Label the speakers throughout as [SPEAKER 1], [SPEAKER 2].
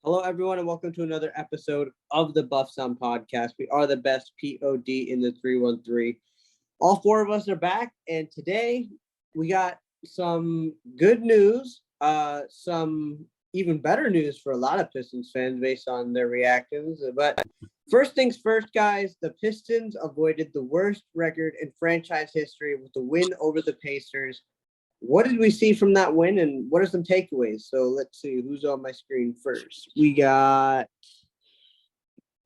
[SPEAKER 1] Hello, everyone, and welcome to another episode of the Buff Sound Podcast. We are the best POD in the 313. All four of us are back, and today we got some good news, some even better news for a lot of Pistons fans based on their reactions. But first things first, guys, the Pistons avoided the worst record in franchise history with the win over the Pacers. What did we see from that win, and what are some takeaways? So let's see who's on my screen first. We got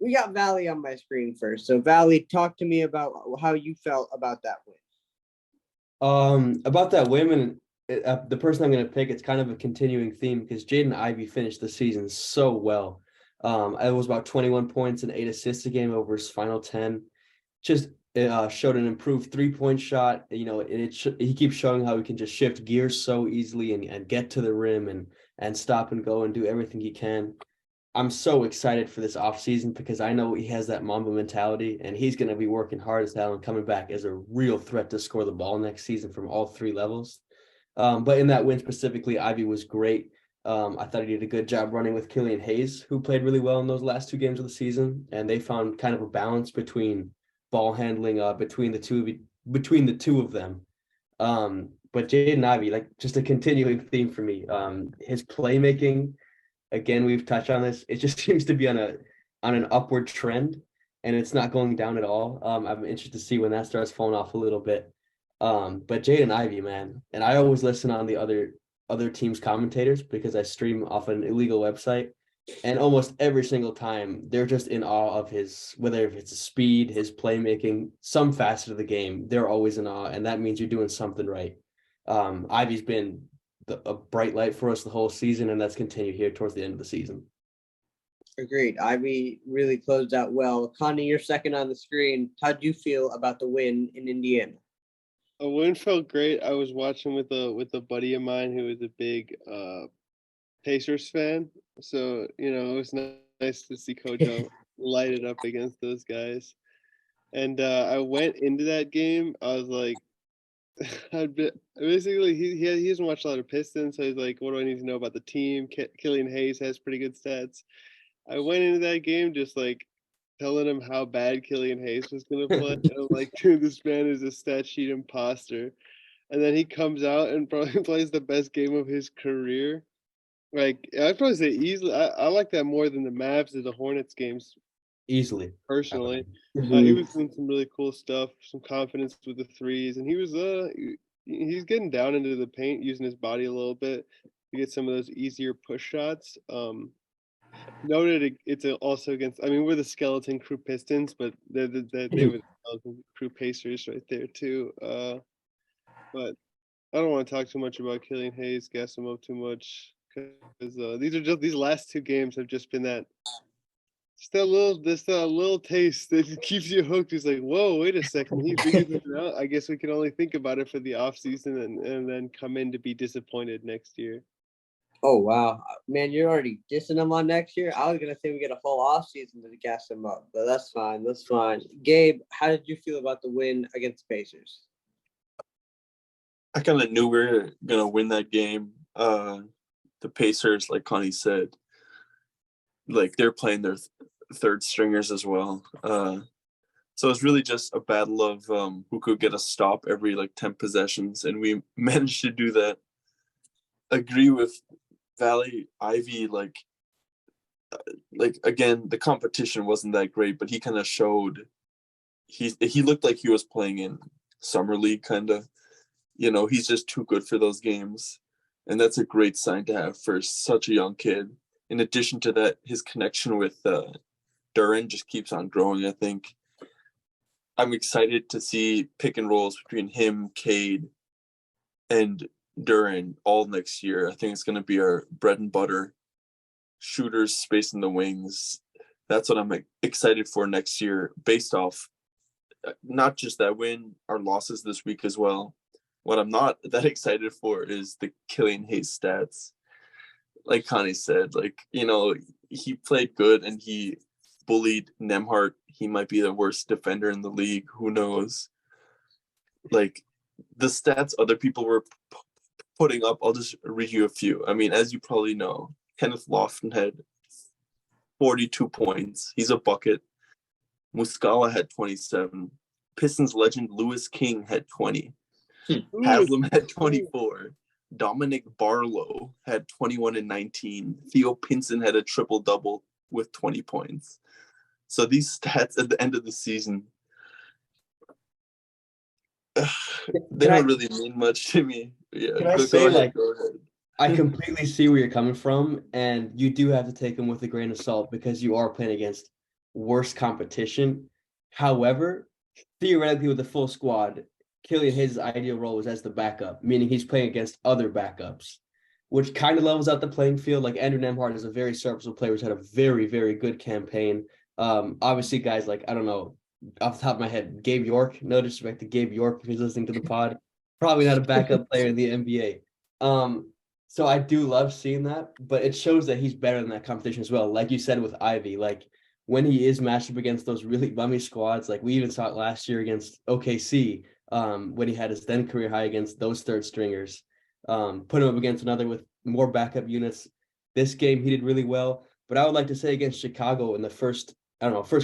[SPEAKER 1] Valley on my screen first. So Valley, talk to me about how you felt about that win.
[SPEAKER 2] About that win, and the person I'm going to pick, it's kind of a continuing theme because Jaden Ivey finished the season so well. It was about 21 points and 8 assists a game over his final 10. Just showed an improved three-point shot. You know, he keeps showing how he can just shift gears so easily and get to the rim and stop and go and do everything he can. I'm so excited for this offseason because I know he has that Mamba mentality, and he's going to be working hard as hell and coming back as a real threat to score the ball next season from all three levels. But in that win specifically, Ivy was great. I thought he did a good job running with Killian Hayes, who played really well in those last two games of the season, and they found kind of a balance between ball handling between the two of them. But Jaden Ivey, like, just a continuing theme for me. His playmaking, again, we've touched on this. It just seems to be on an upward trend, and it's not going down at all. I'm interested to see when that starts falling off a little bit. But Jaden Ivey, man, and I always listen on the other teams' commentators because I stream off an illegal website, and almost every single time they're just in awe of whether it's his speed, his playmaking, some facet of the game. They're always in awe, and that means you're doing something right. Ivey's been a bright light for us the whole season, and that's continued here towards the end of the season.
[SPEAKER 1] Agreed. Ivy really closed out well. Connie, you're second on the screen. How do you feel about the win in Indiana?
[SPEAKER 3] The win felt great. I was watching with a buddy of mine who is a big Pacers fan, so it was nice to see Kojo light it up against those guys. And I went into that game. I was like, basically he hasn't watched a lot of Pistons, so he's like, what do I need to know about the team? Killian Hayes has pretty good stats. I went into that game just like telling him how bad Killian Hayes was gonna play. I'm like, dude, this man is a stat sheet imposter. And then he comes out and probably plays the best game of his career. Like, I'd probably say easily. I like that more than the Mavs or the Hornets games.
[SPEAKER 2] Easily,
[SPEAKER 3] personally. He was doing some really cool stuff, some confidence with the threes, and he's getting down into the paint, using his body a little bit to get some of those easier push shots. Noted it's also against. I mean, we're the Skeleton Crew Pistons, but they were the Skeleton Crew Pacers right there too. But I don't want to talk too much about Killian Hayes, gas him up too much, because these last two games have just been that. Just a little taste that keeps you hooked. It's like, whoa, wait a second, he figured it out. I guess we can only think about it for the off season and then come in to be disappointed next year.
[SPEAKER 1] Oh wow, man, you're already dissing him on next year. I was gonna say we get a full off season to gas him up, but that's fine. That's fine. Gabe, how did you feel about the win against the Pacers?
[SPEAKER 4] I kind of knew we were gonna win that game. The Pacers, like Connie said, like they're playing their third stringers as well. So it's really just a battle of who could get a stop every like 10 possessions, and we managed to do that. Agree with Valley. Ivy, like again, the competition wasn't that great, but he kind of showed he looked like he was playing in summer league kind of. He's just too good for those games, and that's a great sign to have for such a young kid. In addition to that, his connection with Duren just keeps on growing, I think. I'm excited to see pick and rolls between him, Cade, and Duren all next year. I think it's going to be our bread and butter. Shooters spacing the wings. That's what I'm excited for next year, based off not just that win, our losses this week as well. What I'm not that excited for is the Killian Hayes stats. Like Connie said, he played good and he bullied Nembhard. He might be the worst defender in the league. Who knows? Like, the stats other people were putting up, I'll just read you a few. I mean, as you probably know, Kenneth Lofton had 42 points. He's a bucket. Muscala had 27. Pistons legend Lewis King had 20. Haslam had 24. Dominic Barlow had 21 and 19. Theo Pinson had a triple-double with 20 points. So these stats at the end of the season, they don't really mean much to me. Yeah,
[SPEAKER 2] Can I say, go ahead. I completely see where you're coming from, and you do have to take them with a grain of salt because you are playing against worse competition. However, theoretically, with the full squad, Killian Hayes' ideal role was as the backup, meaning he's playing against other backups, which kind of levels out the playing field. Like Andrew Nembhard is a very serviceable player who's had a very, very good campaign. Obviously, guys like, I don't know, off the top of my head, Gabe York, no disrespect to Gabe York if he's listening to the pod, probably not a backup player in the NBA. So I do love seeing that, but it shows that he's better than that competition as well. Like you said with Ivy, like when he is matched up against those really bummy squads, like we even saw it last year against OKC, when he had his then career high against those third stringers, put him up against another with more backup units. This game, he did really well, but I would like to say against Chicago in the first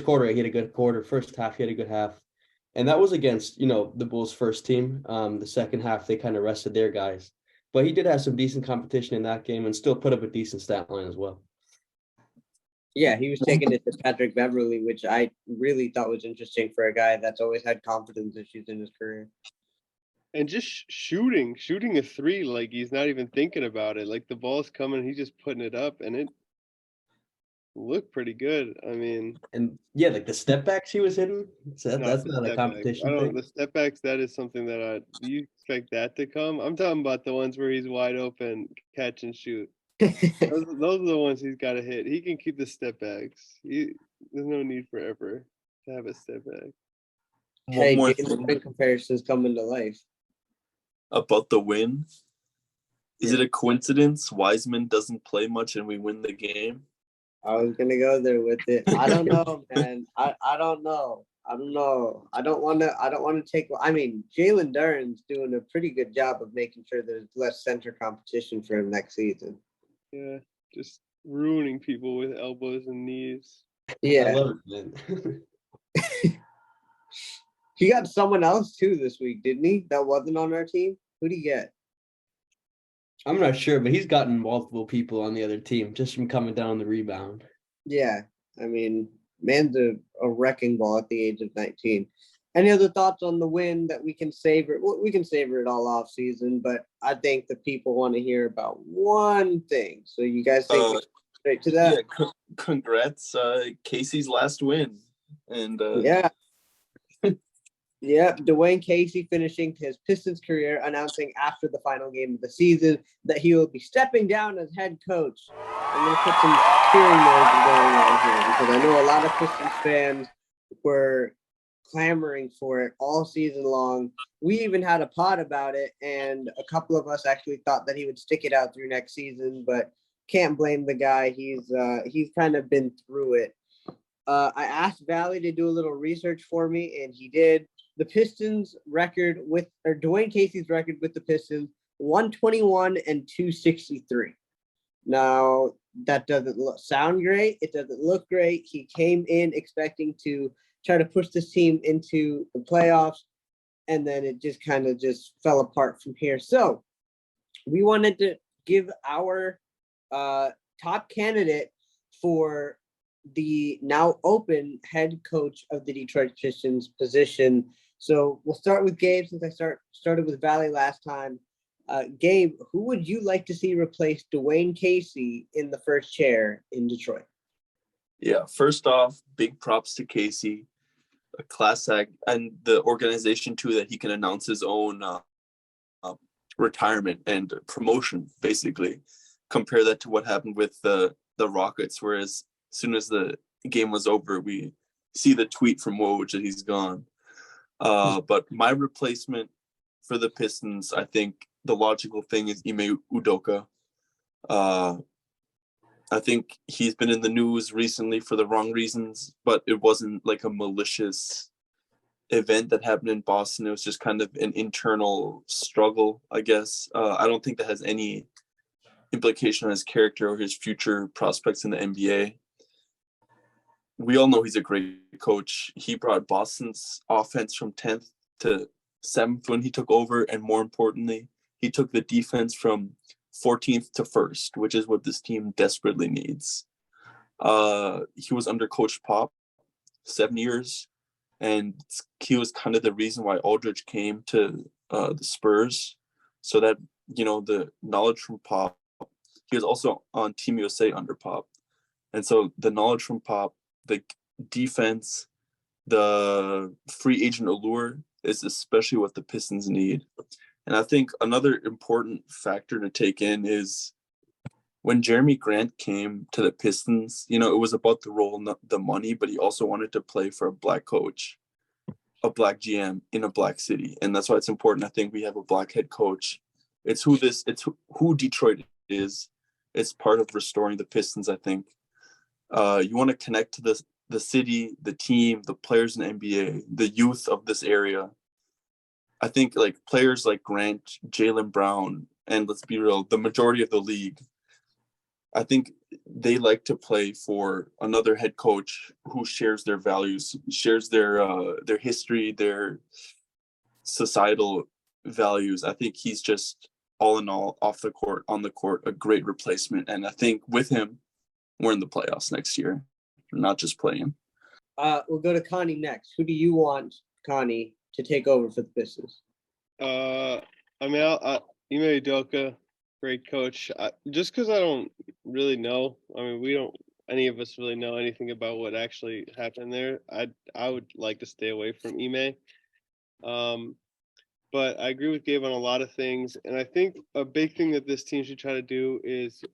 [SPEAKER 2] quarter, he had a good quarter. First half, he had a good half. And that was against, the Bulls' first team. The second half, they kind of rested their guys. But he did have some decent competition in that game and still put up a decent stat line as well.
[SPEAKER 1] Yeah, he was taking it to Patrick Beverley, which I really thought was interesting for a guy that's always had confidence issues in his career.
[SPEAKER 3] And just shooting a three, like he's not even thinking about it. Like the ball's coming, he's just putting it up, and it looked pretty good. I mean,
[SPEAKER 2] and yeah, like the step backs he was hitting. So that's not a competition thing.
[SPEAKER 3] The step backs, that is something that do you expect that to come? I'm talking about the ones where he's wide open, catch and shoot. those are the ones he's got to hit. He can keep the step backs. There's no need for ever to have a step back.
[SPEAKER 1] Hey, Jalen comparisons coming to life.
[SPEAKER 4] About the win. Is it a coincidence Wiseman doesn't play much and we win the game?
[SPEAKER 1] I was gonna go there with it. I don't know, man. I don't know. I don't want to take. I mean, Jalen Duren's doing a pretty good job of making sure there's less center competition for him next season.
[SPEAKER 3] Yeah, just ruining people with elbows and knees.
[SPEAKER 1] Yeah,
[SPEAKER 2] I love it, man.
[SPEAKER 1] He got someone else too this week, didn't he? That wasn't on our team. Who'd he get?
[SPEAKER 2] I'm not sure, but he's gotten multiple people on the other team just from coming down the rebound.
[SPEAKER 1] Yeah, I mean, man's a wrecking ball at the age of 19. Any other thoughts on the win that we can savor? Well, we can savor it all off season, but I think the people want to hear about one thing. So you guys think straight to that?
[SPEAKER 4] Yeah, congrats, Casey's last win. And
[SPEAKER 1] yeah. Yep, Dwane Casey finishing his Pistons career, announcing after the final game of the season that he will be stepping down as head coach. I'm going to put some cheering noises going on here because I know a lot of Pistons fans were clamoring for it all season long. We even had a pod about it, and a couple of us actually thought that he would stick it out through next season, but can't blame the guy. He's kind of been through it. I asked Valley to do a little research for me, and he did. The Pistons record Dwane Casey's record with the Pistons, 121 and 263. Now, that doesn't sound great. It doesn't look great. He came in expecting to try to push this team into the playoffs, and then it just kind of just fell apart from here. So we wanted to give our top candidate for the now open head coach of the Detroit Pistons position. So we'll start with Gabe since I started with Valley last time. Gabe, who would you like to see replace Dwane Casey in the first chair in Detroit?
[SPEAKER 4] Yeah, first off, big props to Casey, a class act, and the organization too, that he can announce his own retirement and promotion, basically. Compare that to what happened with the Rockets, whereas as soon as the game was over, we see the tweet from Woj that he's gone. But my replacement for the Pistons, I think the logical thing is Ime Udoka. I think he's been in the news recently for the wrong reasons, but it wasn't like a malicious event that happened in Boston. It was just kind of an internal struggle, I guess. I don't think that has any implication on his character or his future prospects in the NBA. we all know he's a great coach. He brought Boston's offense from 10th to 7th when he took over, and more importantly, he took the defense from 14th to 1st, which is what this team desperately needs. He was under Coach Pop 7 years, and he was kind of the reason why Aldridge came to the Spurs, so that, the knowledge from Pop. He was also on Team USA under Pop, and so the knowledge from Pop, the defense, the free agent allure is especially what the Pistons need. And I think another important factor to take in is when Jeremy Grant came to the Pistons, it was about the role, not the money, but he also wanted to play for a black coach, a black GM in a black city. And that's why it's important. I think we have a black head coach. It's who Detroit is. It's part of restoring the Pistons, I think. You want to connect to the city, the team, the players in the NBA, the youth of this area. I think players like Grant, Jaylen Brown, and let's be real, the majority of the league, I think they like to play for another head coach who shares their values, shares their history, their societal values. I think he's just all in all, off the court, on the court, a great replacement. And I think with him, we're in the playoffs next year, not just playing.
[SPEAKER 1] We'll go to Connie next. Who do you want, Connie, to take over for the Pistons?
[SPEAKER 3] Ime Udoka, great coach. Just because I don't really know. We don't. Any of us really know anything about what actually happened there. I would like to stay away from Ime. But I agree with Gabe on a lot of things, and I think a big thing that this team should try to do is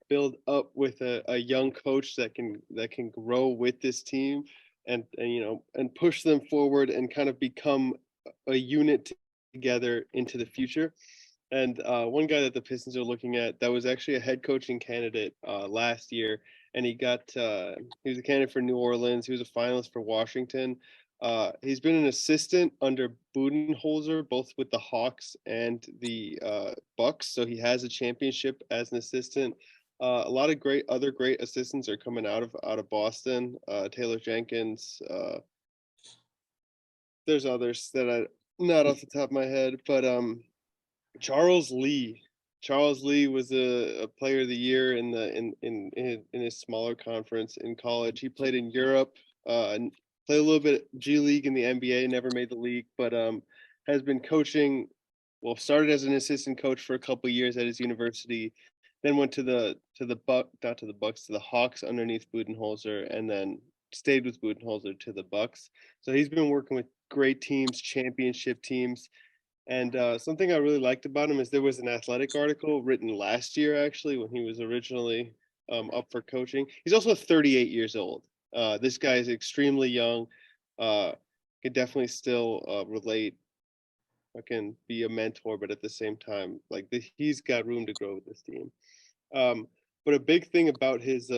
[SPEAKER 3] build up with a young coach that can grow with this team, and push them forward and kind of become a unit together into the future. And one guy that the Pistons are looking at that was actually a head coaching candidate last year, and he was a candidate for New Orleans. He was a finalist for Washington. He's been an assistant under Budenholzer, both with the Hawks and the Bucks. So he has a championship as an assistant. A lot of other great assistants are coming out of Boston. Taylor Jenkins. There's others that I not off the top of my head, but Charles Lee. Charles Lee was a player of the year in his smaller conference in college. He played in Europe. Played a little bit G League in the NBA, never made the league, but has been coaching. Well, started as an assistant coach for a couple of years at his university, then went to the Hawks underneath Budenholzer, and then stayed with Budenholzer to the Bucks. So he's been working with great teams, championship teams. And something I really liked about him is there was an Athletic article written last year, actually, when he was originally up for coaching. He's also 38 years old. This guy is extremely young. Could definitely still relate. I can be a mentor, but at the same time, he's got room to grow with this team. But a big thing about his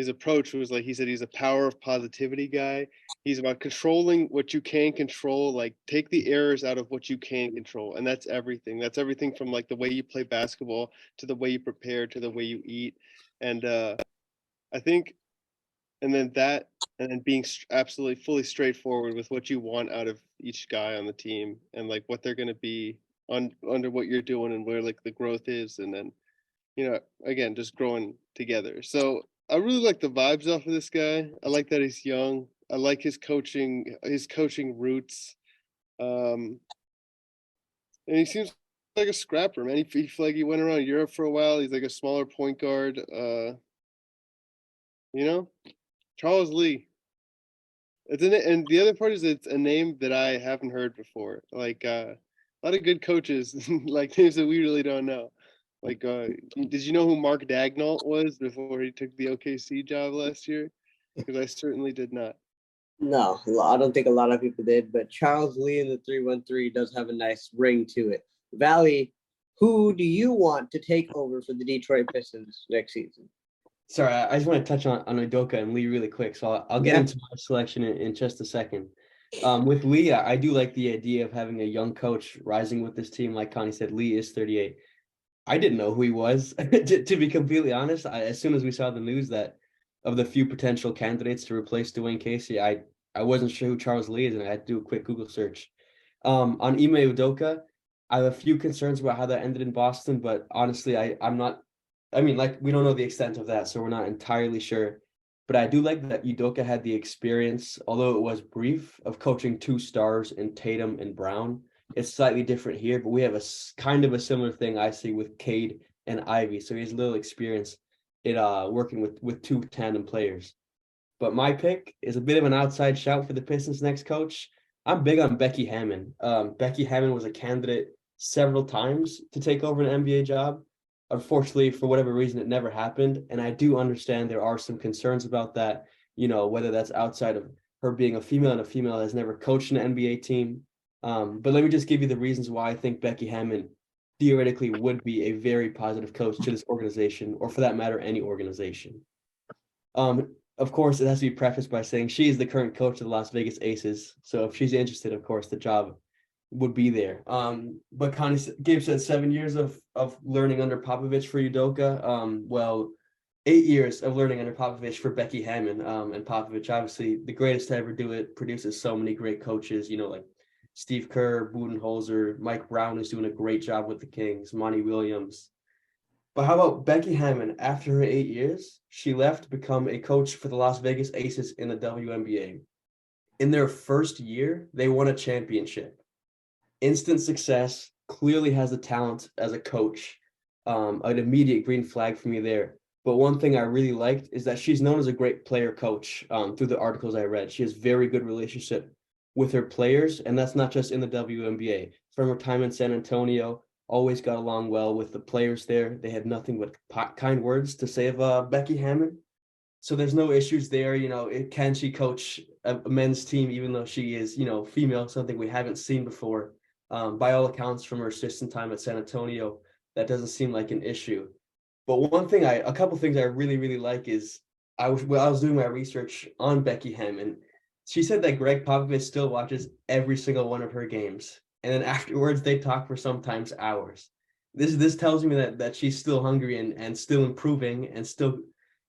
[SPEAKER 3] approach was, he said, he's a power of positivity guy. He's about controlling what you can control, take the errors out of what you can control. And that's everything. That's everything from the way you play basketball to the way you prepare to the way you eat. And I think, and then being absolutely fully straightforward with what you want out of each guy on the team, and what they're going to be under what you're doing and where the growth is. And then, again, just growing together. So I really like the vibes off of this guy. I like that he's young. I like his coaching roots. And he seems like a scrapper, man. He went around Europe for a while. He's a smaller point guard. Charles Lee. And the other part is it's a name that I haven't heard before. A lot of good coaches, names that we really don't know. Did you know who Mark Daignault was before he took the OKC job last year? Because I certainly did not.
[SPEAKER 1] No, I don't think a lot of people did, but Charles Lee in the 313 does have a nice ring to it. Valley, who do you want to take over for the Detroit Pistons next season?
[SPEAKER 2] Sorry, I just want to touch on Udoka and Lee really quick. So I'll get into my selection in just a second. With Lee, I do like the idea of having a young coach rising with this team. Like Connie said, Lee is 38. I didn't know who he was, to be completely honest. As soon as we saw the news that of the few potential candidates to replace Dwane Casey. I wasn't sure who Charles Lee is, and I had to do a quick Google search. On Ime Udoka, I have a few concerns about how that ended in Boston, but honestly, I'm not. I mean, like, we don't know the extent of that, so we're not entirely sure. But I do like that Udoka had the experience, although it was brief, of coaching two stars in Tatum and Brown. It's slightly different here, but we have kind of a similar thing I see with Cade and Ivy. So he has a little experience in working with two tandem players. But my pick is a bit of an outside shout for the Pistons' next coach. I'm big on Becky Hammon. Becky Hammon was a candidate several times to take over an NBA job. Unfortunately, for whatever reason, it never happened. And I do understand there are some concerns about that, whether that's outside of her being a female and a female has never coached an NBA team. But let me just give you the reasons why I think Becky Hammon theoretically would be a very positive coach to this organization, or for that matter, any organization. Of course, it has to be prefaced by saying she is the current coach of the Las Vegas Aces. So if she's interested, of course, the job would be there. But Connie, Gabe said 7 years of learning under Popovich for Udoka. Well, 8 years of learning under Popovich for Becky Hammon. And Popovich, obviously, the greatest to ever do it, produces so many great coaches, like Steve Kerr, Budenholzer, Mike Brown is doing a great job with the Kings, Monty Williams. But how about Becky Hammon? After her 8 years, she left to become a coach for the Las Vegas Aces in the WNBA. In their first year, they won a championship. Instant success, clearly has the talent as a coach. An immediate green flag for me there. But one thing I really liked is that she's known as a great player coach through the articles I read. She has very good relationship with her players, and that's not just in the WNBA. From her time in San Antonio, always got along well with the players there. They had nothing but kind words to say of Becky Hammon. So there's no issues there. Can she coach a men's team, even though she is, female, something we haven't seen before? By all accounts, from her assistant time at San Antonio, that doesn't seem like an issue. But a couple things I really, really like is I was doing my research on Becky Hammon. She said that Greg Popovich still watches every single one of her games. And then afterwards, they talk for sometimes hours. This tells me that she's still hungry and still improving and still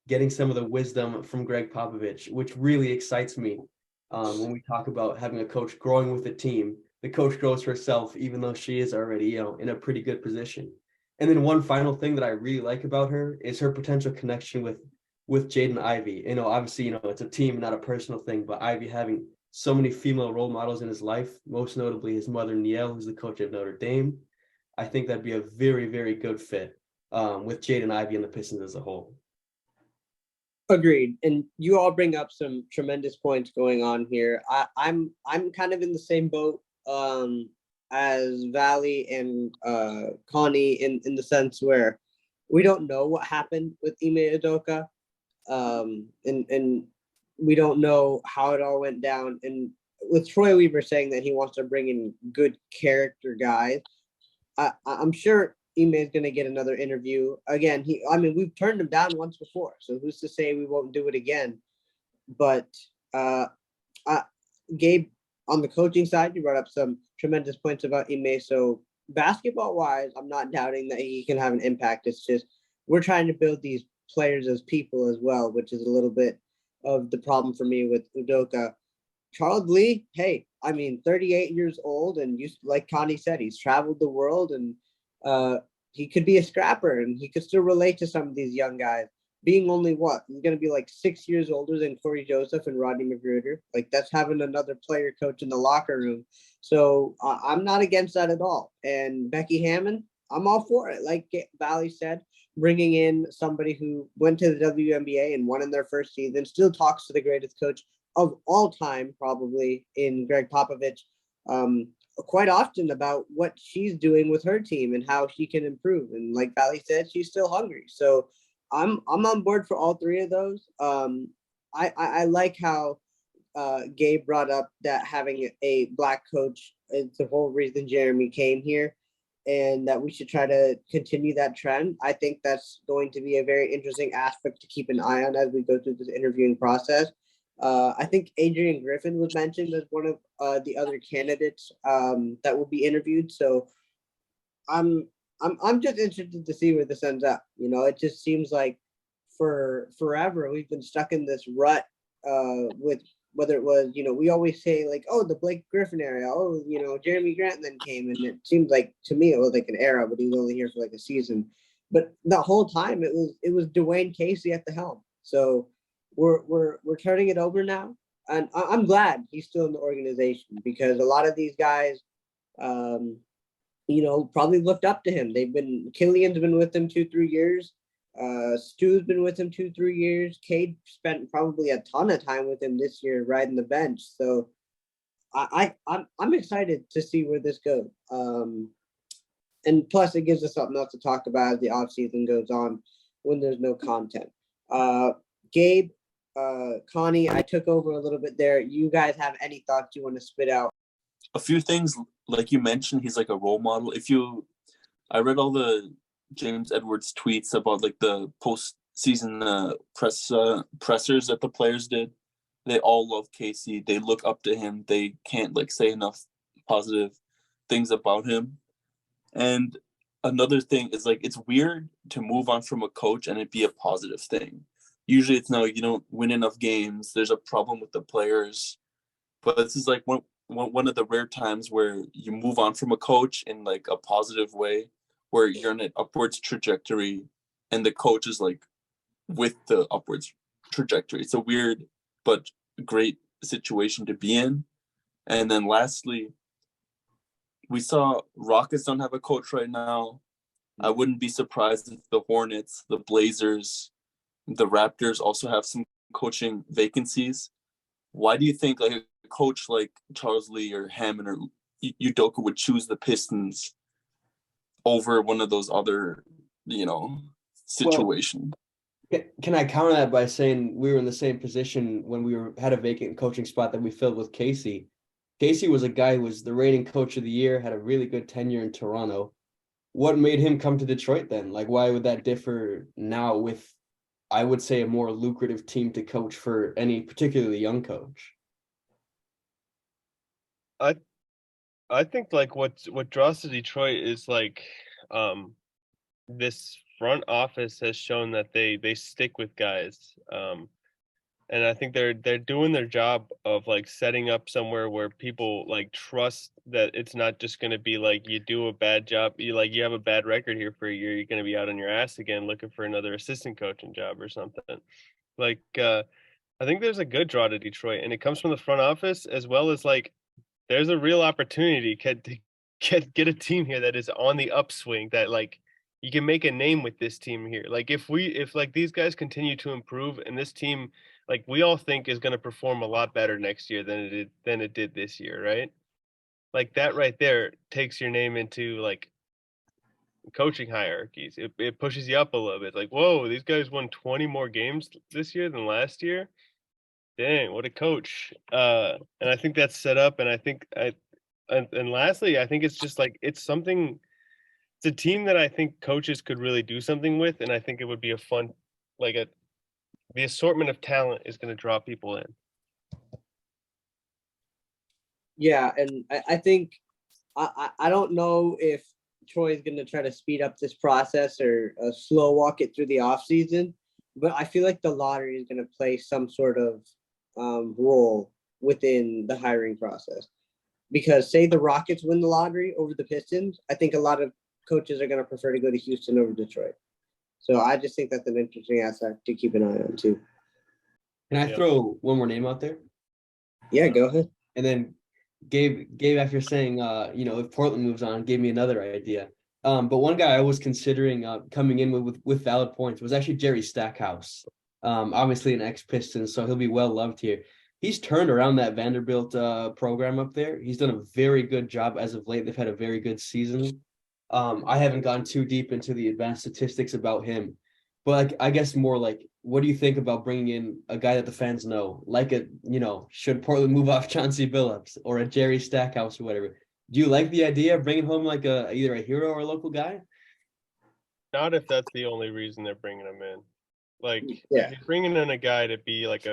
[SPEAKER 2] getting some of the wisdom from Greg Popovich, which really excites me when we talk about having a coach growing with a team. The coach grows herself, even though she is already, in a pretty good position. And then one final thing that I really like about her is her potential connection with Jaden Ivey. Obviously, it's a team, not a personal thing, but Ivey having so many female role models in his life, most notably his mother, Niele, who's the coach of Notre Dame. I think that'd be a very, very good fit with Jaden Ivey and the Pistons as a whole.
[SPEAKER 1] Agreed. And you all bring up some tremendous points going on here. I'm kind of in the same boat as Valley and Connie in the sense where we don't know what happened with Ime Udoka. And we don't know how it all went down. And with Troy Weaver saying that he wants to bring in good character guys, I'm sure Ime is going to get another interview. Again, we've turned him down once before, so who's to say we won't do it again? But Gabe, on the coaching side, you brought up some tremendous points about Ime. So basketball-wise, I'm not doubting that he can have an impact. It's just we're trying to build these players as people as well, which is a little bit of the problem for me with Udoka. Charles Lee, 38 years old, and like Connie said, he's traveled the world, and he could be a scrapper, and he could still relate to some of these young guys. Being only he's going to be like 6 years older than Corey Joseph and Rodney McGruder. Like, that's having another player coach in the locker room. So I'm not against that at all. And Becky Hammon, I'm all for it. Like Valley said, bringing in somebody who went to the WNBA and won in their first season, still talks to the greatest coach of all time, probably, in Greg Popovich, quite often about what she's doing with her team and how she can improve. And like Valley said, she's still hungry. So I'm on board for all three of those. I like how Gabe brought up that having a Black coach is the whole reason Jeremy came here, and that we should try to continue that trend. I think that's going to be a very interesting aspect to keep an eye on as we go through this interviewing process. I think Adrian Griffin was mentioned as one of the other candidates that will be interviewed. So I'm just interested to see where this ends up. It just seems like for forever we've been stuck in this rut with whether it was, we always say like, oh, the Blake Griffin era, oh, Jeremy Grant then came, and it seemed like to me it was like an era, but he was only here for like a season. But the whole time it was Dwane Casey at the helm. So we're turning it over now, and I'm glad he's still in the organization, because a lot of these guys, probably looked up to him. Killian's been with him 2-3 years. Stu's been with him 2-3 years. Cade spent probably a ton of time with him this year riding the bench. So I'm excited to see where this goes. And plus it gives us something else to talk about as the offseason goes on when there's no content. Gabe, Connie, I took over a little bit there. You guys have any thoughts you want to spit out?
[SPEAKER 4] A few things, like you mentioned, he's like a role model. I read all the James Edwards tweets about like the postseason pressers that the players did. They all love Casey. They look up to him. They can't like say enough positive things about him. And another thing is like, it's weird to move on from a coach and it be a positive thing. Usually it's no, you don't win enough games. There's a problem with the players. But this is like one of the rare times where you move on from a coach in like a positive way, where you're in an upwards trajectory and the coach is like with the upwards trajectory. It's a weird but great situation to be in. And then lastly, we saw Rockets don't have a coach right now. I wouldn't be surprised if the Hornets, the Blazers, the Raptors also have some coaching vacancies. Why do you think like a coach like Charles Lee or Hammond or Udoka would choose the Pistons over one of those other, situations?
[SPEAKER 2] Well, can I counter that by saying we were in the same position when we had a vacant coaching spot that we filled with Casey. Casey was a guy who was the reigning coach of the year, had a really good tenure in Toronto. What made him come to Detroit then? Like, why would that differ now with, I would say, a more lucrative team to coach for any particularly young coach?
[SPEAKER 3] I think like what draws to Detroit is like this front office has shown that they stick with guys. And I think they're doing their job of like setting up somewhere where people like trust that it's not just going to be like you do a bad job, you have a bad record here for a year, you're going to be out on your ass again looking for another assistant coaching job or something. Like I think there's a good draw to Detroit, and it comes from the front office, as well as like there's a real opportunity to get a team here that is on the upswing, that like you can make a name with this team here. Like if like these guys continue to improve, and this team, like we all think, is going to perform a lot better next year than it did this year, right? Like that right there takes your name into like coaching hierarchies. It pushes you up a little bit. Like, whoa, these guys won 20 more games this year than last year. Dang, what a coach. And I think that's set up, and I think and lastly, I think it's just like it's a team that I think coaches could really do something with, and I think it would be a fun, like the assortment of talent is going to draw people in.
[SPEAKER 1] Yeah, and I think I don't know if Troy is going to try to speed up this process or slow walk it through the offseason, but I feel like the lottery is going to play some sort of role within the hiring process. Because say the Rockets win the lottery over the Pistons, I think a lot of coaches are going to prefer to go to Houston over Detroit. So I just think that's an interesting aspect to keep an eye on too.
[SPEAKER 2] Can I throw one more name out there?
[SPEAKER 1] Yeah, go ahead.
[SPEAKER 2] And then Gabe, after saying, if Portland moves on, gave me another idea. But one guy I was considering coming in with valid points was actually Jerry Stackhouse. Obviously an ex-Piston, so he'll be well loved here. He's turned around that Vanderbilt program up there. He's done a very good job as of late. They've had a very good season. I haven't gone too deep into the advanced statistics about him, but I guess more like, what do you think about bringing in a guy that the fans know, like should Portland move off Chauncey Billups or a Jerry Stackhouse or whatever? Do you like the idea of bringing home like either a hero or a local guy?
[SPEAKER 3] Not if that's the only reason they're bringing him in. Like,
[SPEAKER 1] Yeah.
[SPEAKER 3] if you're bringing in a guy to be like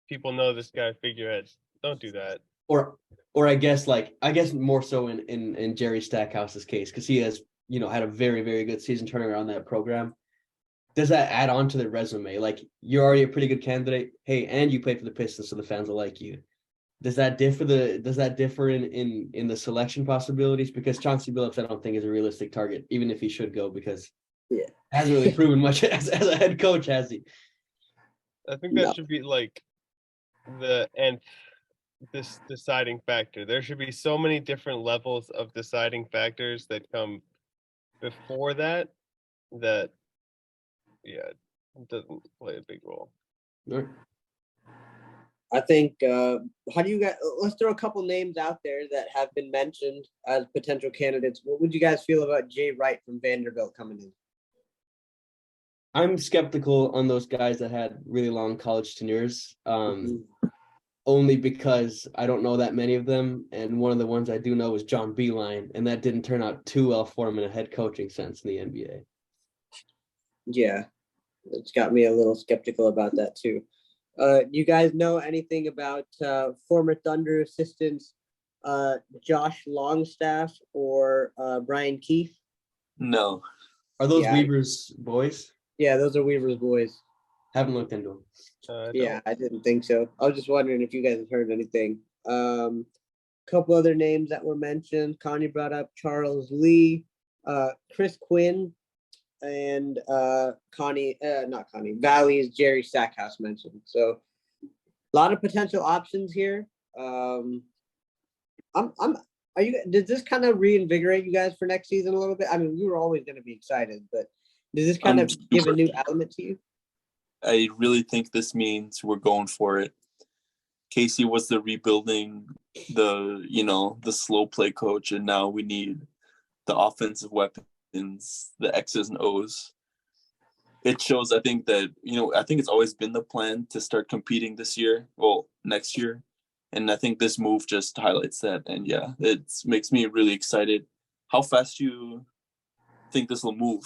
[SPEAKER 3] people know this guy figurehead, don't do that.
[SPEAKER 2] Or I guess more so in Jerry Stackhouse's case, because he has had a very, very good season turning around that program. does that add on to their resume? Like, you're already a pretty good candidate. Hey, and you played for the Pistons, so the fans will like you. Does that differ in the selection possibilities? Because Chauncey Billups, I don't think is a realistic target, even if he should go, because
[SPEAKER 1] Yeah.
[SPEAKER 2] hasn't really proven much as a head coach, has he?
[SPEAKER 3] I think that should be like this deciding factor. There should be so many different levels of deciding factors that come before that yeah, it doesn't play a big role.
[SPEAKER 2] Right.
[SPEAKER 1] I think, how do you guys, let's throw a couple names out there that have been mentioned as potential candidates. What would you guys feel about Jay Wright from Vanderbilt coming in?
[SPEAKER 2] I'm skeptical on those guys that had really long college tenures, only because I don't know that many of them. And one of the ones I do know is John Beilein, and that didn't turn out too well for him in a head coaching sense in the NBA.
[SPEAKER 1] Yeah, it's got me a little skeptical about that too. You guys know anything about former Thunder assistants Josh Longstaff or Brian Keefe?
[SPEAKER 4] No.
[SPEAKER 2] Are those Weaver's boys?
[SPEAKER 1] Yeah, those are Weaver's boys.
[SPEAKER 2] Haven't looked into them.
[SPEAKER 1] Yeah, I didn't think so. I was just wondering if you guys have heard anything. Couple other names that were mentioned. Connie brought up Charles Lee, Chris Quinn, and Valley's Jerry Stackhouse mentioned. So a lot of potential options here. Does this kind of reinvigorate you guys for next season a little bit? I mean, we were always going to be excited, but does this kind of give a new element to you?
[SPEAKER 4] I really think this means we're going for it. Casey was the rebuilding, the slow play coach, and now we need the offensive weapons, the X's and O's. It shows, I think it's always been the plan to start competing next year. And I think this move just highlights that. And yeah, it makes me really excited. How fast do you think this will move?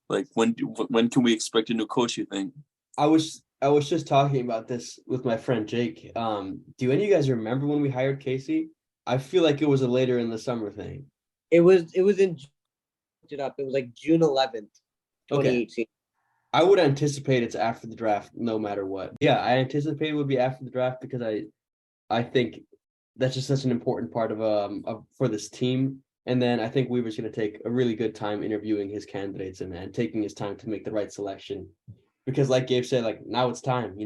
[SPEAKER 4] Like, when can we expect a new coach, you think?
[SPEAKER 2] I was just talking about this with my friend Jake. Do any of you guys remember when we hired Casey? I feel like it was a later in the summer thing.
[SPEAKER 1] It was like June 11th, 2018.
[SPEAKER 2] Okay. I would anticipate it's after the draft, no matter what. Yeah, I anticipate it would be after the draft because I think that's just such an important part of for this team. And then I think Weaver's going to take a really good time interviewing his candidates and taking his time to make the right selection. Because like Gabe said, like, now it's time,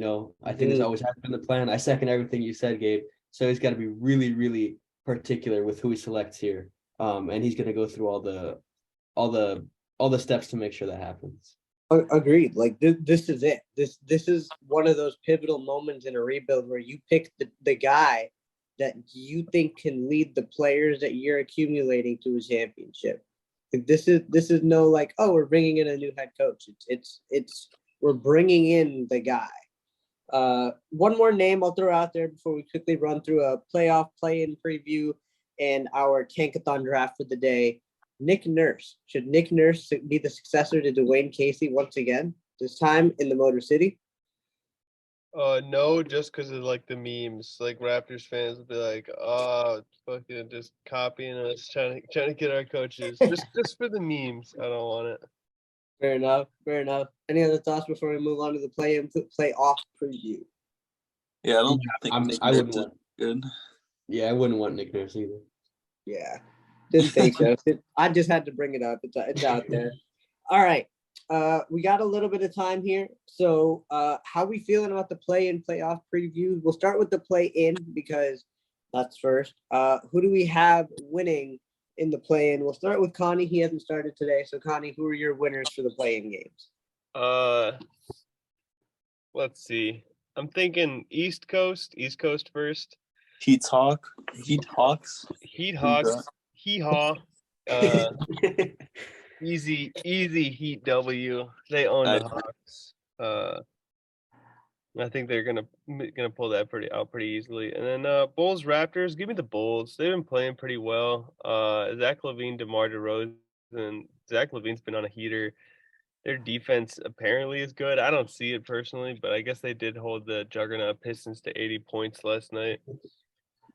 [SPEAKER 2] I think it's always has been the plan. I second everything you said, Gabe. So he's got to be really, really particular with who he selects here. And he's going to go through all the steps to make sure that happens.
[SPEAKER 1] Agreed. Like this is it. This is one of those pivotal moments in a rebuild where you pick the guy that you think can lead the players that you're accumulating to a championship. Like this is no like, oh, we're bringing in a new head coach. It's we're bringing in the guy. One more name I'll throw out there before we quickly run through a playoff play-in preview and our tankathon draft for the day. Nick Nurse. Should Nick Nurse be the successor to Dwane Casey once again, this time in the Motor City?
[SPEAKER 3] No, just because of like the memes. Like Raptors fans will be like, "Oh, fucking just copying us, trying to get our coaches." just for the memes. I don't want it.
[SPEAKER 1] Fair enough. Any other thoughts before we move on to the playoff preview?
[SPEAKER 4] Yeah, I don't think Nick Nurse is good.
[SPEAKER 2] Yeah, I wouldn't want Nick Nurse either.
[SPEAKER 1] Yeah, didn't think so. I just had to bring it up. It's out there. All right. We got a little bit of time here. So how we feeling about the play-in playoff preview? We'll start with the play-in because that's first. Who do we have winning in the play-in? We'll start with Connie. He hasn't started today. So Connie, who are your winners for the play-in games?
[SPEAKER 3] Let's see. I'm thinking East Coast first.
[SPEAKER 4] Heat Hawks.
[SPEAKER 3] Hee-haw. Easy Heat W. They own the Hawks. I think they're gonna pull that pretty easily. And then Bulls Raptors. Give me the Bulls. They've been playing pretty well. Zach LaVine, DeMar DeRozan. Zach LaVine's been on a heater. Their defense apparently is good. I don't see it personally, but I guess they did hold the juggernaut Pistons to 80 points last night.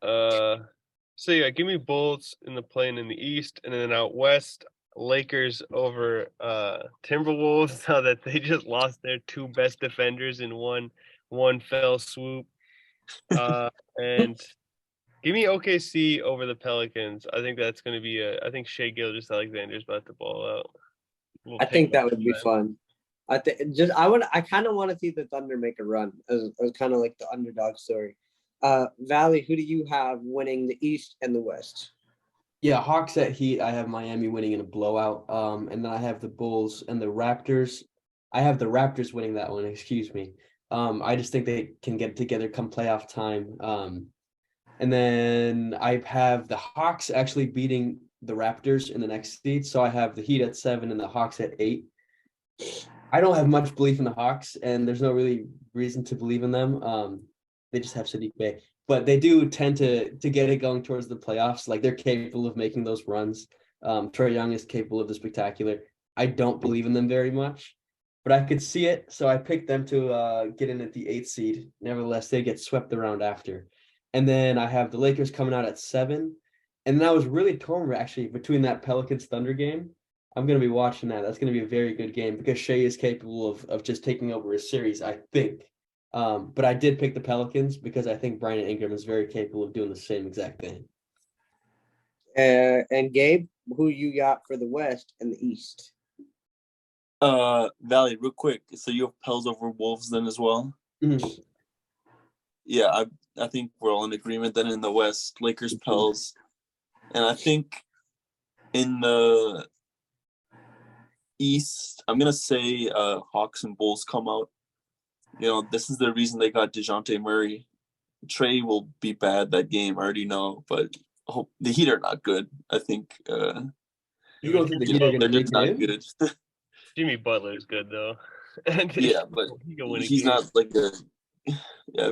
[SPEAKER 3] So yeah, give me Bulls in the play-in in the East, and then out West,
[SPEAKER 5] Lakers over Timberwolves now that they just lost their two best defenders in one fell swoop. And give me OKC over the Pelicans. I think that's going to be I think Shea Gilgeous-Alexander's about to ball out.
[SPEAKER 1] I think that would be fun. I kind of want to see the Thunder make a run as kind of like the underdog story. Valley, who do you have winning the East and the West?
[SPEAKER 2] Yeah, Hawks at Heat. I have Miami winning in a blowout. And then I have the Bulls and the Raptors. I have the Raptors winning that one. Excuse me. I just think they can get together come playoff time. And then I have the Hawks actually beating the Raptors in the next seed. So I have the Heat at 7 and the Hawks at 8. I don't have much belief in the Hawks, and there's no really reason to believe in them. They just have Sadiq Bey. But they do tend to get it going towards the playoffs. Like, they're capable of making those runs. Trae Young is capable of the spectacular. I don't believe in them very much, but I could see it. So I picked them to get in at the 8th seed. Nevertheless, they get swept around after. And then I have the Lakers coming out at 7. And then I was really torn actually between that Pelicans Thunder game. I'm going to be watching that. That's going to be a very good game because Shea is capable of just taking over a series, I think. But I did pick the Pelicans because I think Brandon Ingram is very capable of doing the same exact thing.
[SPEAKER 1] And Gabe, who you got for the West and the East?
[SPEAKER 4] Valley, real quick. So you have Pels over Wolves then as well?
[SPEAKER 2] Mm-hmm.
[SPEAKER 4] Yeah, I think we're all in agreement then in the West, Lakers, Pels. And I think in the East, I'm going to say Hawks and Bulls come out. You know, this is the reason they got DeJounte Murray. Trae will be bad that game, I already know, but the Heat are not good. I think
[SPEAKER 2] You don't think the Heat are going to make
[SPEAKER 4] not
[SPEAKER 2] it in?
[SPEAKER 4] good.
[SPEAKER 5] Jimmy Butler's good though.
[SPEAKER 4] Yeah, but he's not like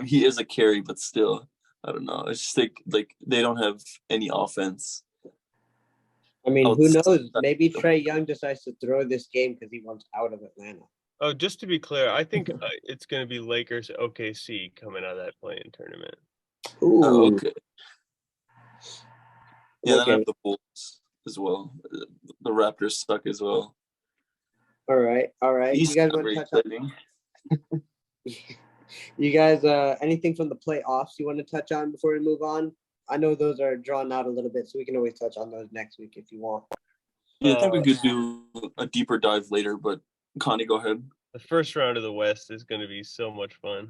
[SPEAKER 4] he is a carry, but still, I don't know. It's just like they don't have any offense.
[SPEAKER 1] I mean, who knows? Maybe Trae Young decides to throw this game because he wants out of Atlanta.
[SPEAKER 5] Oh, just to be clear, I think it's going to be Lakers OKC coming out of that play-in tournament.
[SPEAKER 1] Ooh.
[SPEAKER 4] Oh, okay. Yeah,
[SPEAKER 1] Okay.
[SPEAKER 4] then I have the Bulls as well. The Raptors suck as well.
[SPEAKER 1] All right. You guys want to touch on? You guys, anything from the playoffs you want to touch on before we move on? I know those are drawn out a little bit, so we can always touch on those next week if you want.
[SPEAKER 4] Yeah, I think we could do a deeper dive later, but Connie, go ahead.
[SPEAKER 5] The first round of the West is going to be so much fun.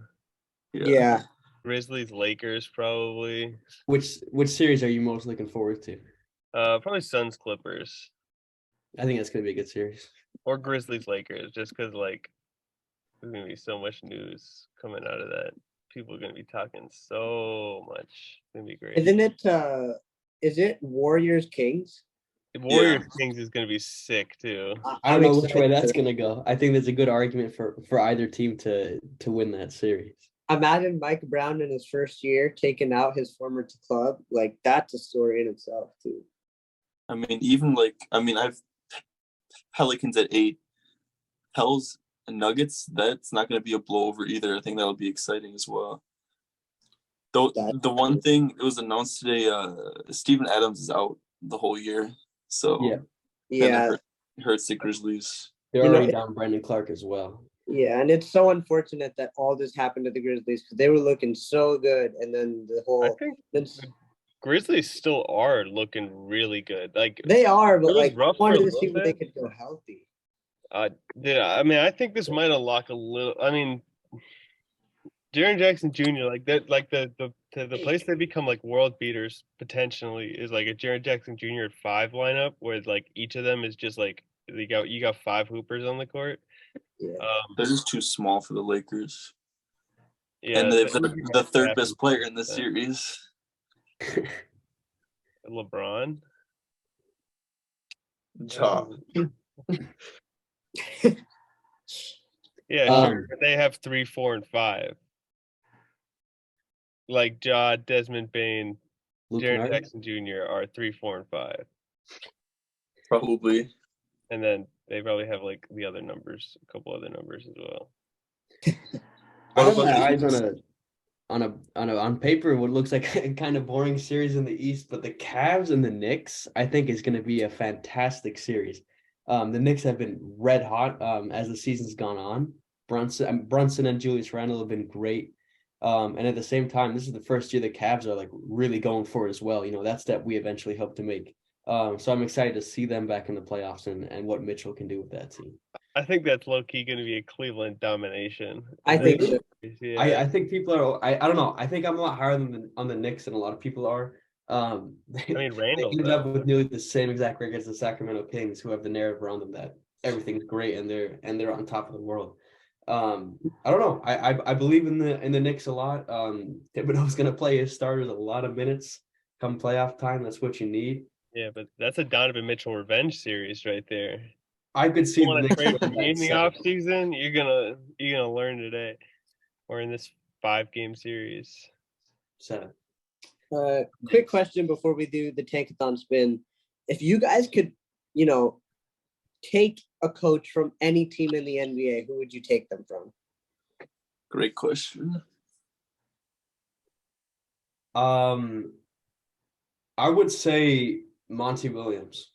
[SPEAKER 1] Yeah.
[SPEAKER 5] Grizzlies, Lakers, probably.
[SPEAKER 2] Which series are you most looking forward to?
[SPEAKER 5] Probably Suns, Clippers.
[SPEAKER 2] I think that's going to be a good series.
[SPEAKER 5] Or Grizzlies, Lakers, just because like there's going to be so much news coming out of that. People are going to be talking so much. It's going to be great.
[SPEAKER 1] Isn't it? Is it Warriors Kings?
[SPEAKER 5] Warriors Kings is going to be sick too.
[SPEAKER 2] I don't know which way that's going to go. I think there's a good argument for either team to win that series.
[SPEAKER 1] Imagine Mike Brown in his first year taking out his former club. Like, that's a story in itself too.
[SPEAKER 4] I mean, I've Pelicans at 8. Pels and Nuggets, that's not going to be a blowover either. I think that'll be exciting as well. Though the one thing, it was announced today, Steven Adams is out the whole year. So
[SPEAKER 1] yeah,
[SPEAKER 4] hurts the Grizzlies.
[SPEAKER 2] They're already down Brandon Clark as well.
[SPEAKER 1] Yeah, and it's so unfortunate that all this happened to the Grizzlies because they were looking so good, and then the whole.
[SPEAKER 5] I think the Grizzlies still are looking really good. Like
[SPEAKER 1] they are, but like
[SPEAKER 5] I
[SPEAKER 1] wanted to see if they could go healthy.
[SPEAKER 5] I mean, I think this might unlock a little. I mean, Jaren Jackson Jr. like that, like the place they become like world beaters potentially is like a Jaren Jackson Jr. at 5 lineup where like each of them is just like you got 5 hoopers on the court.
[SPEAKER 1] Yeah.
[SPEAKER 4] They're just too small for the Lakers.
[SPEAKER 5] Yeah,
[SPEAKER 4] and they've the third best player in the series.
[SPEAKER 5] LeBron. Yeah, sure. They have 3, 4, and 5. Like Ja, Desmond Bane, Jaren Jackson Jr. are 3, 4, and 5.
[SPEAKER 4] Probably.
[SPEAKER 5] And then they probably have like the other numbers, a couple other numbers as well.
[SPEAKER 2] I have my eyes on paper what looks like a kind of boring series in the East, but the Cavs and the Knicks I think is going to be a fantastic series. The Knicks have been red hot as the season's gone on. Brunson and Julius Randle have been great. And at the same time, this is the first year the Cavs are like really going for it as well. That step we eventually hope to make. So I'm excited to see them back in the playoffs and what Mitchell can do with that team.
[SPEAKER 5] I think that's low key going to be a Cleveland domination.
[SPEAKER 1] I think so.
[SPEAKER 2] Yeah. I think people are. I don't know. I think I'm a lot higher on the Knicks than a lot of people are. They
[SPEAKER 5] Randall
[SPEAKER 2] ended up with nearly the same exact record as the Sacramento Kings, who have the narrative around them that everything's great and they're on top of the world. I don't know. I believe in the Knicks a lot. Thibodeau's going to play his starters a lot of minutes come playoff time. That's what you need.
[SPEAKER 5] Yeah, but that's a Donovan Mitchell revenge series right there.
[SPEAKER 2] I could see
[SPEAKER 5] the trade for me in the offseason. You're gonna learn today, or in this 5-game series.
[SPEAKER 2] 7.
[SPEAKER 1] Quick question before we do the tankathon spin: if you guys could, take a coach from any team in the NBA, who would you take them from?
[SPEAKER 4] Great question.
[SPEAKER 2] I would say Monty Williams.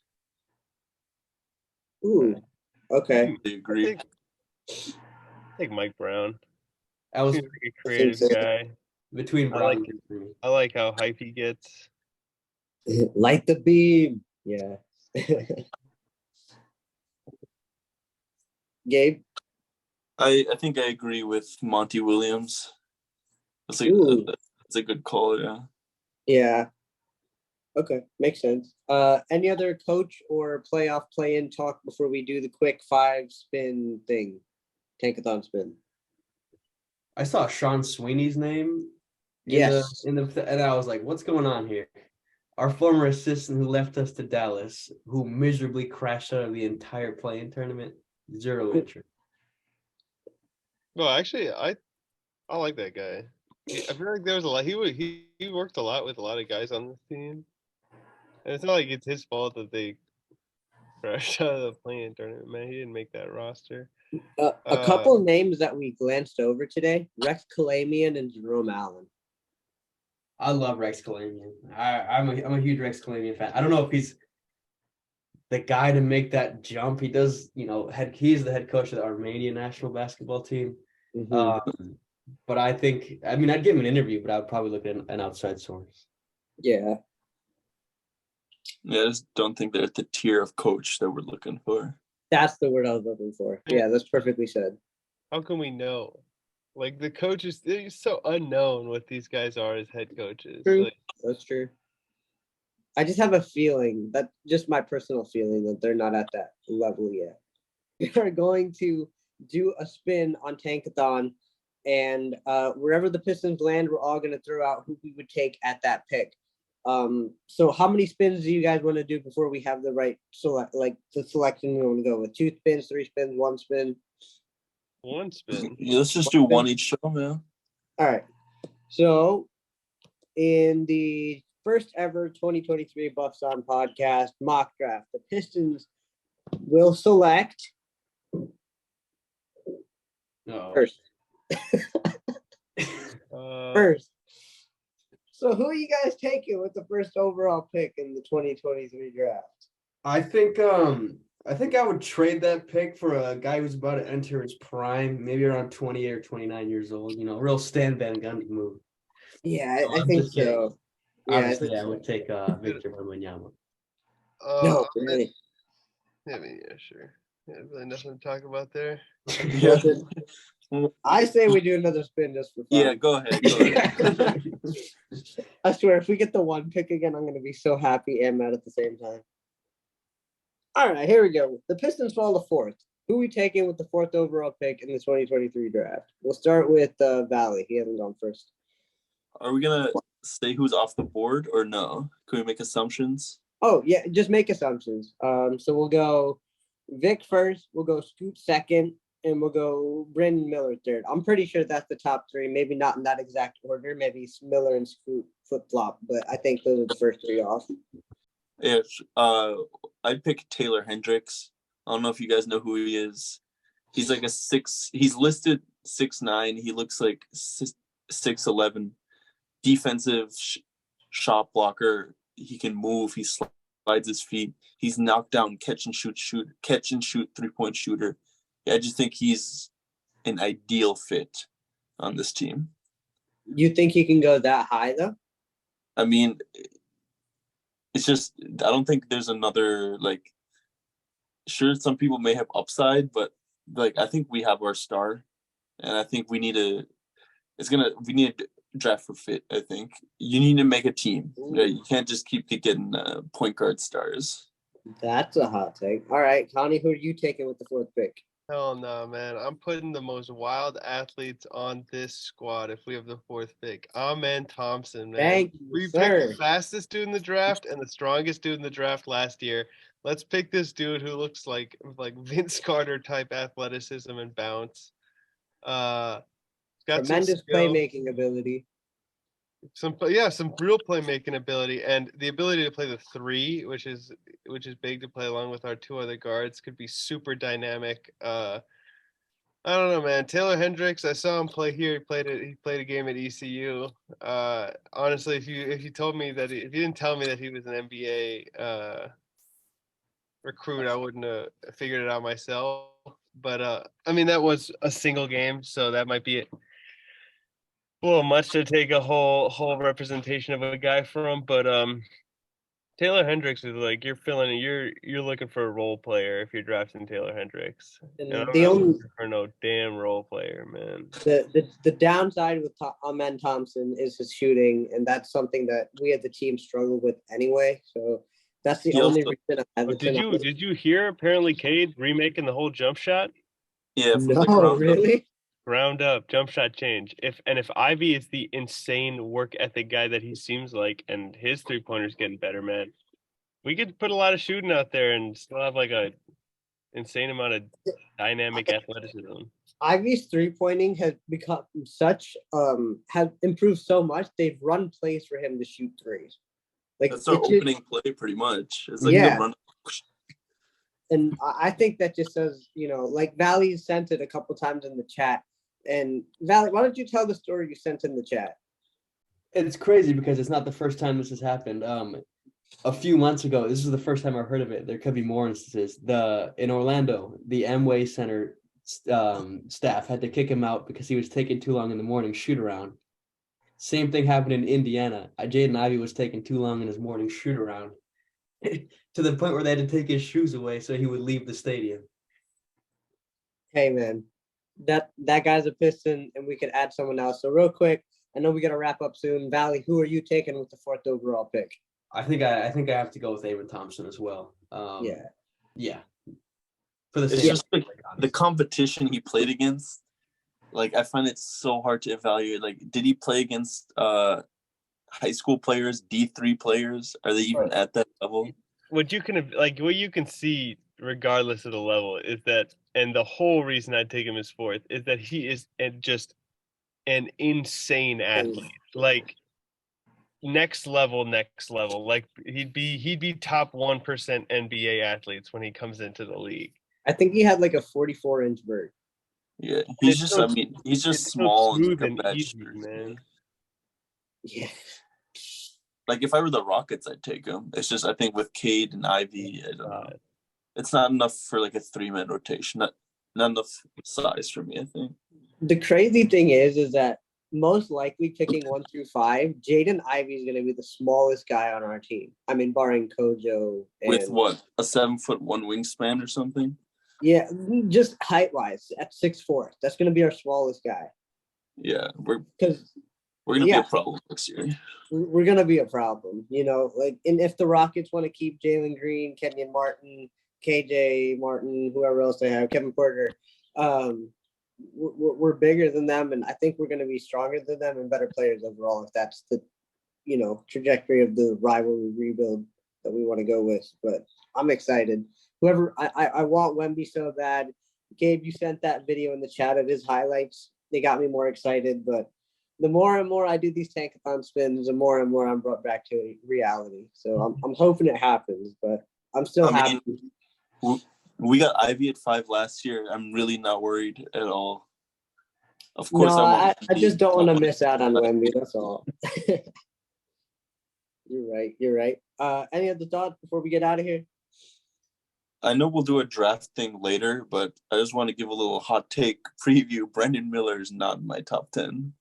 [SPEAKER 1] Ooh, okay.
[SPEAKER 4] I agree.
[SPEAKER 5] I think Mike Brown.
[SPEAKER 2] I was
[SPEAKER 5] Seems like a creative guy.
[SPEAKER 2] Between Brown
[SPEAKER 5] I like how hype he gets.
[SPEAKER 1] Light the beam. Yeah. Gabe?
[SPEAKER 4] I think I agree with Monty Williams. That's a good call, yeah.
[SPEAKER 1] Yeah. Okay, makes sense. Any other coach or playoff play-in talk before we do the quick 5-spin thing? Tankathon spin.
[SPEAKER 2] I saw Sean Sweeney's name.
[SPEAKER 1] Yes.
[SPEAKER 2] And I was like, what's going on here? Our former assistant who left us to Dallas, who miserably crashed out of the entire play-in tournament. 0 entry.
[SPEAKER 5] Well, actually, I like that guy. I feel like there was a lot. He worked a lot with a lot of guys on this team. And it's not like it's his fault that they crashed out of the play-in tournament, man. He didn't make that roster.
[SPEAKER 1] A couple names that we glanced over today: Rex Kalamian and Jerome Allen.
[SPEAKER 2] I love Rex Kalamian. I'm a huge Rex Kalamian fan. I don't know if he's the guy to make that jump. He does, he's the head coach of the Armenian national basketball team.
[SPEAKER 1] Mm-hmm.
[SPEAKER 2] But I'd give him an interview, but I would probably look at an outside source.
[SPEAKER 1] Yeah.
[SPEAKER 4] Yeah, I just don't think they're at the tier of coach that we're looking for.
[SPEAKER 1] That's the word I was looking for. Yeah, that's perfectly said.
[SPEAKER 5] How can we know? Like, the coaches, they're so unknown what these guys are as head coaches.
[SPEAKER 1] True. That's true. I just have a feeling, that just my personal feeling, that they're not at that level yet. We are going to do a spin on Tankathon, and wherever the Pistons land, we're all going to throw out who we would take at that pick. So how many spins do you guys want to do before we have the right the selection we want to go with? 2 spins, 3 spins, 1 spin?
[SPEAKER 5] 1 spin.
[SPEAKER 4] Yeah, let's just do one each show, man.
[SPEAKER 1] All right. So in the first ever 2023 Buffs On podcast mock draft, the Pistons will select first. First. So who are you guys taking with the first overall pick in the 2023 draft?
[SPEAKER 2] I think I would trade that pick for a guy who's about to enter his prime, maybe around 28 or 29 years old. Real Stan Van Gundy move.
[SPEAKER 1] Yeah, I think so. Yeah,
[SPEAKER 2] obviously, I would take Victor Wembanyama.
[SPEAKER 1] No, really.
[SPEAKER 5] Yeah, sure. Yeah, really nothing to talk about there.
[SPEAKER 4] Yeah.
[SPEAKER 1] I say we do another spin just for fun.
[SPEAKER 4] Yeah, go ahead.
[SPEAKER 1] I swear, if we get the 1 pick again, I'm going to be so happy and mad at the same time. All right, here we go. The Pistons fall to 4th. Who are we taking with the 4th overall pick in the 2023 draft? We'll start with Valley. He hasn't gone first.
[SPEAKER 4] Are we going to say who's off the board or no? Can we make assumptions?
[SPEAKER 1] Oh, yeah, just make assumptions. So we'll go Vic first, we'll go Scoot second, and we'll go Brandon Miller third. I'm pretty sure that's the top 3. Maybe not in that exact order. Maybe Miller and Scoot flip-flop, but I think those are the first 3 off.
[SPEAKER 4] Yeah, I'd pick Taylor Hendricks. I don't know if you guys know who he is. He's like he's listed 6'9". He looks like 6'11". Defensive shot blocker. He can move. He provides his feet. He's knocked down catch and shoot 3-point shooter. Yeah, I just think he's an ideal fit on this team.
[SPEAKER 1] You think he can go that high though?
[SPEAKER 4] I mean, it's just I don't think there's another like. Sure, some people may have upside, but like I think we have our star, and I think we need to draft for fit. I think you need to make a team. Right? You can't just keep getting point guard stars.
[SPEAKER 1] That's a hot take. All right, Connie, who are you taking with the 4th pick?
[SPEAKER 5] Hell no, man. I'm putting the most wild athletes on this squad if we have the 4th pick. Amen Thompson, man.
[SPEAKER 1] Thank you,
[SPEAKER 5] We
[SPEAKER 1] sir.
[SPEAKER 5] picked the fastest dude in the draft and the strongest dude in the draft last year. Let's pick this dude who looks like Vince Carter type athleticism and bounce. Got
[SPEAKER 1] Tremendous playmaking ability.
[SPEAKER 5] Some real playmaking ability and the ability to play the 3, which is big to play along with our 2 other guards, could be super dynamic. I don't know, man. Taylor Hendricks, I saw him play here. He played a game at ECU. Honestly, if you didn't tell me that he was an NBA recruit, I wouldn't have figured it out myself. But I mean, that was a single game, so that might be it. A little much to take a whole representation of a guy from, but Taylor Hendricks is like you're looking for a role player if you're drafting Taylor Hendricks.
[SPEAKER 1] And
[SPEAKER 5] I'm
[SPEAKER 1] the
[SPEAKER 5] not
[SPEAKER 1] only
[SPEAKER 5] looking for no damn role player, man.
[SPEAKER 1] the downside with Amen Thompson is his shooting, and that's something that we as a team struggle with anyway. So that's the only reason I
[SPEAKER 5] did you hear apparently Cade remaking the whole jump shot?
[SPEAKER 4] Yeah,
[SPEAKER 1] no, really?
[SPEAKER 5] Ground up jump shot change. If Ivy is the insane work ethic guy that he seems like, and his 3-pointers getting better, man, we could put a lot of shooting out there and still have like a insane amount of dynamic athleticism.
[SPEAKER 1] Ivy's 3-pointing has become has improved so much. They've run plays for him to shoot threes. Like
[SPEAKER 4] that's our opening play, pretty much. It's like
[SPEAKER 1] yeah.
[SPEAKER 4] the run.
[SPEAKER 1] And I think that just says, like Valley sent it a couple times in the chat. And Valley, why don't you tell the story you sent in the chat?
[SPEAKER 2] It's crazy because it's not the first time this has happened. A few months ago, this is the first time I've heard of it. There could be more instances. In Orlando, the Amway Center staff had to kick him out because he was taking too long in the morning shoot around. Same thing happened in Indiana. Jaden Ivey was taking too long in his morning shoot around to the point where they had to take his shoes away so he would leave the stadium.
[SPEAKER 1] Hey, man. That guy's a Piston, and we could add someone else. So real quick, I know we got to wrap up soon. Valley, who are you taking with the 4th overall pick?
[SPEAKER 2] I think I have to go with Amen Thompson as well. Yeah. For the
[SPEAKER 4] it's just the competition he played against. Like I find it so hard to evaluate. Like, did he play against high school players, D3 players? Are they even at that level?
[SPEAKER 5] What you can see, regardless of the level, is that, and the whole reason I'd take him as 4th is that he is just an insane athlete. Like next level. Like he'd be top 1% NBA athletes when he comes into the league.
[SPEAKER 1] I think he had like a 44-inch vert.
[SPEAKER 4] Yeah, he's just small and
[SPEAKER 5] easy, man.
[SPEAKER 1] Yeah.
[SPEAKER 4] Like if I were the Rockets, I'd take him. It's just I think with Cade and Ivy, I don't know. It's not enough for like a 3-man rotation. Not enough size for me, I think.
[SPEAKER 1] The crazy thing is that most likely picking 1 through 5, Jaden Ivey is going to be the smallest guy on our team. I mean, barring Kojo.
[SPEAKER 4] With what? A 7'1" wingspan or something?
[SPEAKER 1] Yeah, just height-wise at 6'4". That's going to be our smallest guy.
[SPEAKER 4] Yeah, we're going to be a problem next year.
[SPEAKER 1] We're going to be a problem, and if the Rockets want to keep Jalen Green, Kenyon Martin, KJ Martin, whoever else they have, Kevin Porter, we're bigger than them, and I think we're going to be stronger than them and better players overall if that's the, trajectory of the rivalry rebuild that we want to go with. But I'm excited. Whoever I want Wemby so bad. Gabe, you sent that video in the chat of his highlights. They got me more excited, but the more and more I do these tankathon spins, the more and more I'm brought back to reality. So I'm hoping it happens, but I'm still happy.
[SPEAKER 4] We got Ivy at 5 last year. I'm really not worried at all. Of course,
[SPEAKER 1] I just don't want to miss out on Wemby. That's all. You're right. Any other thoughts before we get out of here?
[SPEAKER 4] I know we'll do a draft thing later, but I just want to give a little hot take preview. Brandon Miller is not in my top 10.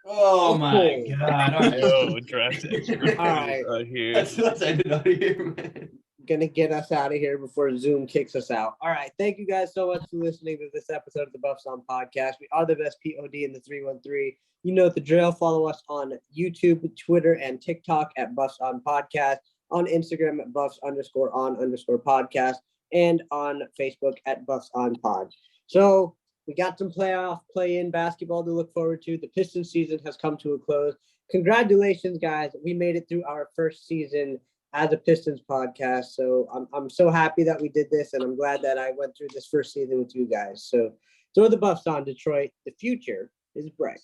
[SPEAKER 2] Oh my God! All right.
[SPEAKER 5] Yo, draft expert
[SPEAKER 1] All right.
[SPEAKER 5] out here.
[SPEAKER 2] That's what I did out here, man.
[SPEAKER 1] Gonna get us out of here before Zoom kicks us out. All right. Thank you guys so much for listening to this episode of the Buffs On Podcast. We are the best POD in the 313. You know the drill. Follow us on YouTube, Twitter, and TikTok at Buffs On Podcast, on Instagram at Buffs_on_podcast, and on Facebook at Buffs On Pod. So we got some play-in basketball to look forward to. The Pistons season has come to a close. Congratulations, guys. We made it through our first season as a Pistons podcast. So I'm so happy that we did this, and I'm glad that I went through this first season with you guys. So throw the Buffs on, Detroit. The future is bright.